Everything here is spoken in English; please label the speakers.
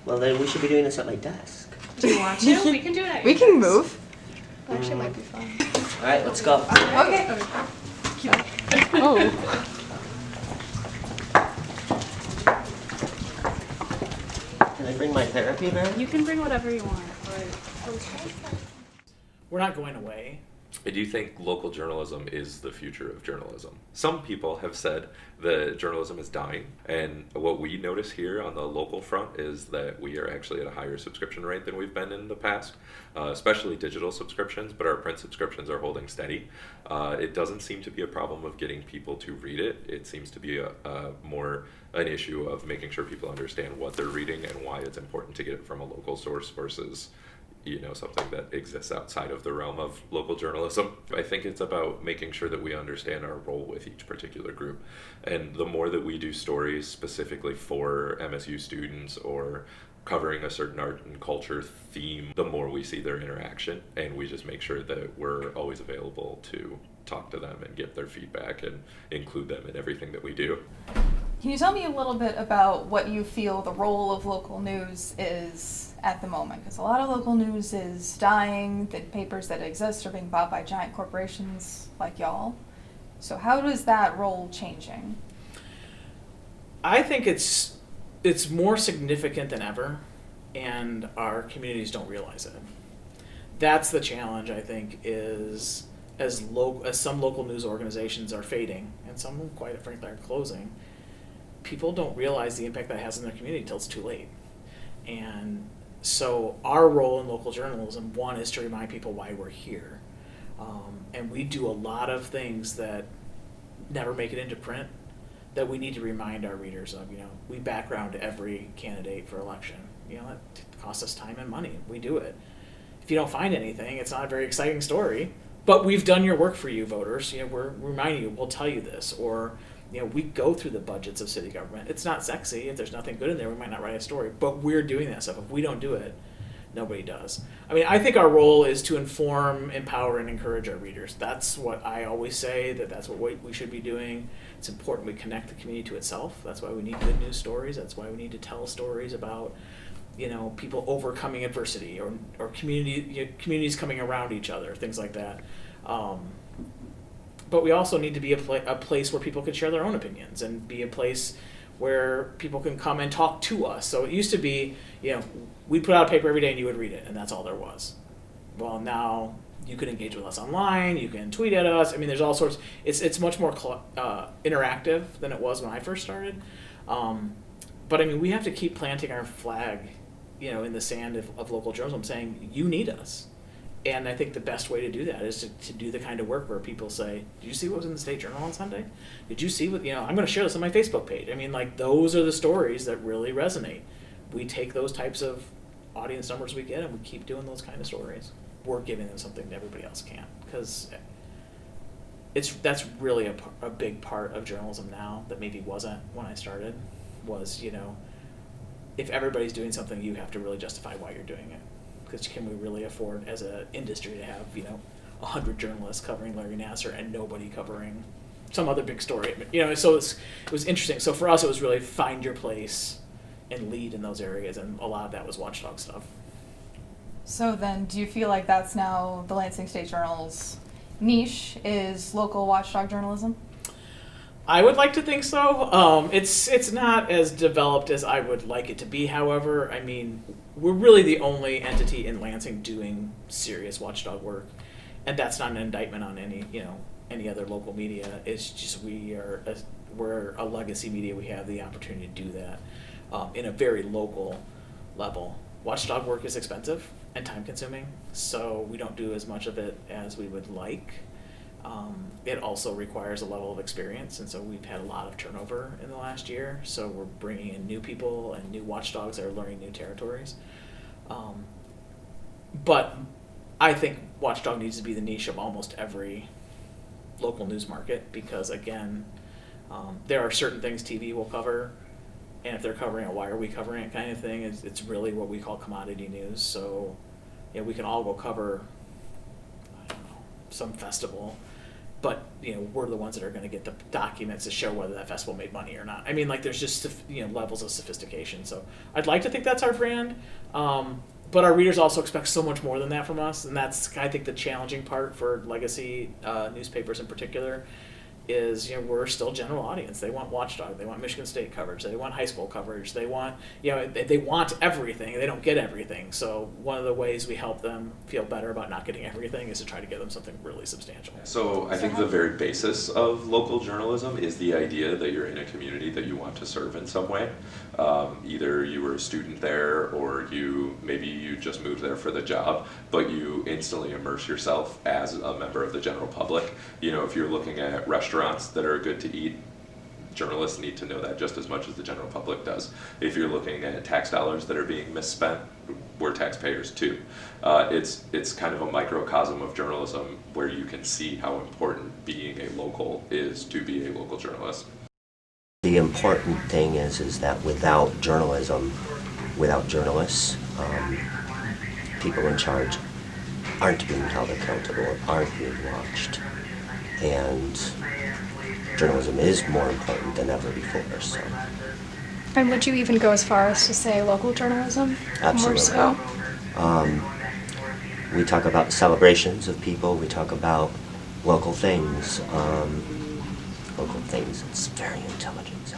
Speaker 1: Well, then we should be doing this at my desk.
Speaker 2: Do you want to? We can do it at
Speaker 3: We
Speaker 2: your
Speaker 3: can
Speaker 2: desk.
Speaker 3: move.
Speaker 4: Actually, might be fun.
Speaker 1: All right, let's go.
Speaker 3: Okay. Oh.
Speaker 1: Can I bring my therapy bag?
Speaker 2: You can bring whatever you want.
Speaker 5: We're not going away.
Speaker 6: I do think local journalism is the future of journalism. Some people have said that journalism is dying, and what we notice here on the local front is that we are actually at a higher subscription rate than we've been in the past, especially digital subscriptions, but our print subscriptions are holding steady. It doesn't seem to be a problem of getting people to read it. It seems to be more an issue of making sure people understand what they're reading and why it's important to get it from a local source versus something that exists outside of the realm of local journalism. I think it's about making sure that we understand our role with each particular group. And the more that we do stories specifically for MSU students or covering a certain art and culture theme, the more we see their interaction. And we just make sure that we're always available to talk to them and get their feedback and include them in everything that we do.
Speaker 3: Can you tell me a little bit about what you feel the role of local news is at the moment? Because a lot of local news is dying. The papers that exist are being bought by giant corporations like y'all. So how is that role changing?
Speaker 5: I think it's more significant than ever, and our communities don't realize it. That's the challenge, I think, is as some local news organizations are fading, and some, quite frankly, are closing, people don't realize the impact that has in their community until it's too late. And so our role in local journalism, one, is to remind people why we're here. And we do a lot of things that never make it into print that we need to remind our readers of. We background every candidate for election. That costs us time and money. We do it. If you don't find anything, it's not a very exciting story, but we've done your work for you, voters. We're reminding you, we'll tell you this. Or we go through the budgets of city government. It's not sexy. If there's nothing good in there, we might not write a story. But we're doing that stuff. If we don't do it, nobody does. I think our role is to inform, empower, and encourage our readers. That's what I always say, that's what we should be doing. It's important we connect the community to itself. That's why we need good news stories. That's why we need to tell stories about people overcoming adversity or communities coming around each other, things like that. But we also need to be a place where people can share their own opinions and be a place where people can come and talk to us. So it used to be, we'd put out a paper every day and you would read it, and that's all there was. Well, now you can engage with us online, you can tweet at us. There's all sorts. It's much more interactive than it was when I first started. But we have to keep planting our flag, in the sand of local journalism, saying you need us. And I think the best way to do that is to do the kind of work where people say, did you see what was in the State Journal on Sunday? Did you see what, I'm going to share this on my Facebook page. Those are the stories that really resonate. We take those types of audience numbers we get and we keep doing those kind of stories. We're giving them something that everybody else can't, because that's really a big part of journalism now that maybe wasn't when I started, was, if everybody's doing something, you have to really justify why you're doing it. Because can we really afford as an industry to have 100 journalists covering Larry Nassar and nobody covering some other big story? So it was interesting. So for us, it was really find your place and lead in those areas, and a lot of that was watchdog stuff.
Speaker 3: So then, do you feel like that's now the Lansing State Journal's niche, is local watchdog journalism?
Speaker 5: I would like to think so. It's not as developed as I would like it to be. However, we're really the only entity in Lansing doing serious watchdog work, and that's not an indictment on any other local media. It's just we're a legacy media. We have the opportunity to do that in a very local level. Watchdog work is expensive and time consuming, so we don't do as much of it as we would like. It also requires a level of experience, and so we've had a lot of turnover in the last year, so we're bringing in new people and new watchdogs that are learning new territories. But I think watchdog needs to be the niche of almost every local news market, because again, there are certain things TV will cover, and if they're covering a why are we covering it kind of thing, it's really what we call commodity news. So we can all go cover, I don't know, some festival, but we're the ones that are going to get the documents to show whether that festival made money or not. I mean, like there's just levels of sophistication. So I'd like to think that's our brand, but our readers also expect so much more than that from us, and that's I think the challenging part for legacy newspapers in particular. Is we're still general audience. They want Watchdog. They want Michigan State coverage. They want high school coverage. They want they want everything. They don't get everything. So one of the ways we help them feel better about not getting everything is to try to give them something really substantial.
Speaker 6: So I think the very basis of local journalism is the idea that you're in a community that you want to serve in some way. Either you were a student there, or maybe you just moved there for the job, but you instantly immerse yourself as a member of the general public. If you're looking at restaurants that are good to eat, journalists need to know that just as much as the general public does. If you're looking at tax dollars that are being misspent, we're taxpayers too. It's kind of a microcosm of journalism where you can see how important being a local is to be a local journalist.
Speaker 1: The important thing is that without journalism, without journalists, people in charge aren't being held accountable, aren't being watched. And journalism is more important than ever before. So.
Speaker 4: And would you even go as far as to say local journalism?
Speaker 1: Absolutely.
Speaker 4: More so?
Speaker 1: We talk about celebrations of people. We talk about local things. Local things. It's very intelligent.